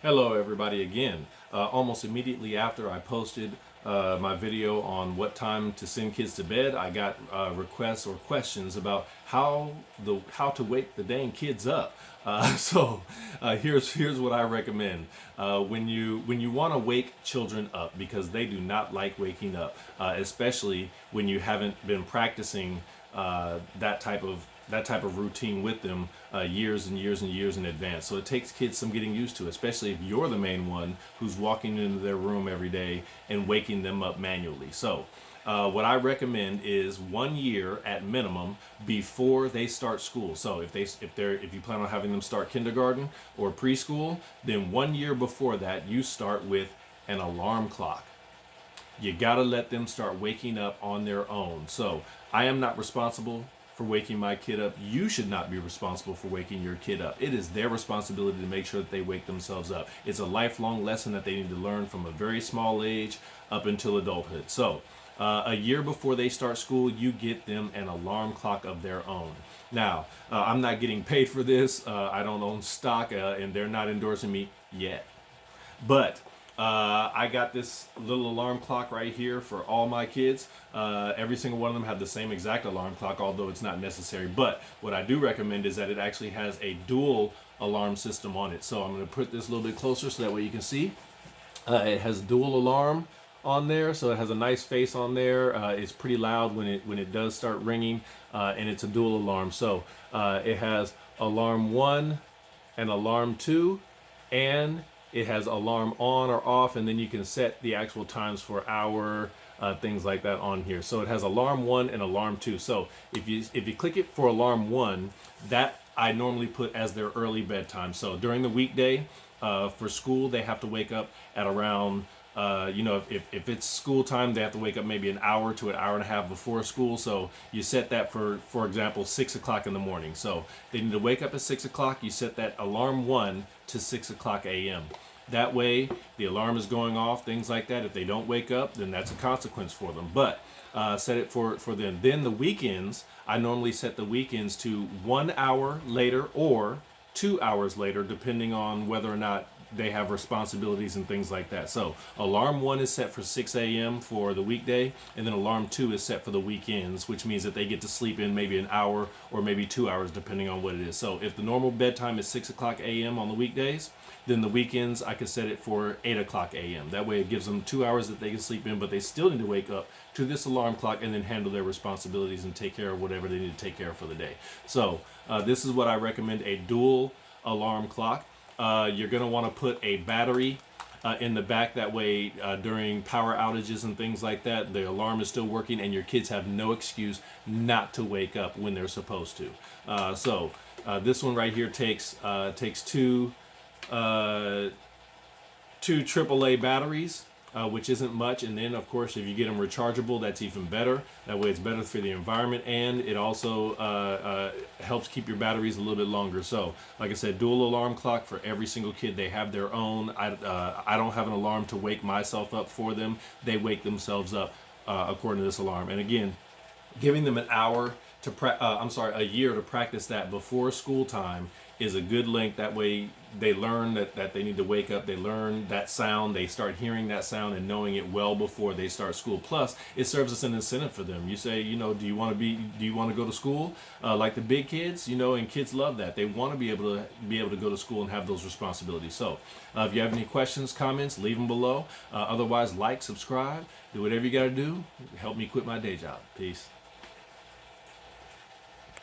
Hello everybody again. Almost immediately after I posted my video on what time to send kids to bed, I got requests or questions about how to wake the dang kids up. Here's what I recommend. When you want to wake children up, because they do not like waking up, especially when you haven't been practicing that type of routine with them years and years and years in advance. So it takes kids some getting used to, especially if you're the main one who's walking into their room every day and waking them up manually. So what I recommend is 1 year at minimum before they start school. So if you plan on having them start kindergarten or preschool, then 1 year before that you start with an alarm clock. You got to let them start waking up on their own. So I am not responsible for waking my kid up. You should not be responsible for waking your kid up. It is their responsibility to make sure that they wake themselves up. It's a lifelong lesson that they need to learn from a very small age up until adulthood. So a year before they start school, you get them an alarm clock of their own. Now, I'm not getting paid for this. I don't own stock, and they're not endorsing me yet. But I got this little alarm clock right here for all my kids. Every single one of them have the same exact alarm clock, although it's not necessary. But what I do recommend is that it actually has a dual alarm system on it. So I'm going to put this a little bit closer so that way you can see. It has dual alarm on there, so it has a nice face on there. It's pretty loud when it does start ringing, and it's a dual alarm. So it has alarm 1 and alarm 2, and it has alarm on or off, and then you can set the actual times for hour, things like that on here. So it has alarm 1 and alarm 2. So if you click it for alarm 1, that I normally put as their early bedtime. So during the weekday, for school, they have to wake up at around if it's school time, they have to wake up maybe an hour to an hour and a half before school. So you set that for example, 6 o'clock in the morning. So they need to wake up at 6 o'clock. You set that alarm 1 to 6 o'clock a.m. That way, the alarm is going off, things like that. If they don't wake up, then that's a consequence for them. But set it for them. Then the weekends, I normally set the weekends to 1 hour later or 2 hours later, depending on whether or not they have responsibilities and things like that. So alarm 1 is set for 6 a.m. for the weekday, and then alarm 2 is set for the weekends, which means that they get to sleep in maybe an hour or maybe 2 hours, depending on what it is. So if the normal bedtime is 6 o'clock a.m. on the weekdays, then the weekends I could set it for 8 o'clock a.m. That way it gives them 2 hours that they can sleep in, but they still need to wake up to this alarm clock and then handle their responsibilities and take care of whatever they need to take care of for the day. So this is what I recommend, a dual alarm clock. You're going to want to put a battery in the back. That way, during power outages and things like that, the alarm is still working and your kids have no excuse not to wake up when they're supposed to. This one right here takes two AAA batteries, which isn't much. And then, of course, if you get them rechargeable, that's even better. That way it's better for the environment, and it also helps keep your batteries a little bit longer. So, like I said, dual alarm clock for every single kid. They have their own. I don't have an alarm to wake myself up for them. They wake themselves up according to this alarm. And again, giving them an hour to a year to practice that before school time is a good length. That way they learn that they need to wake up. They learn that sound. They start hearing that sound and knowing it well before they start school. Plus, it serves as an incentive for them. You say, do you want to go to school like the big kids? And kids love that. They want to be able to go to school and have those responsibilities. So, if you have any questions, comments, leave them below. Otherwise, like, subscribe, do whatever you got to do. Help me quit my day job. Peace.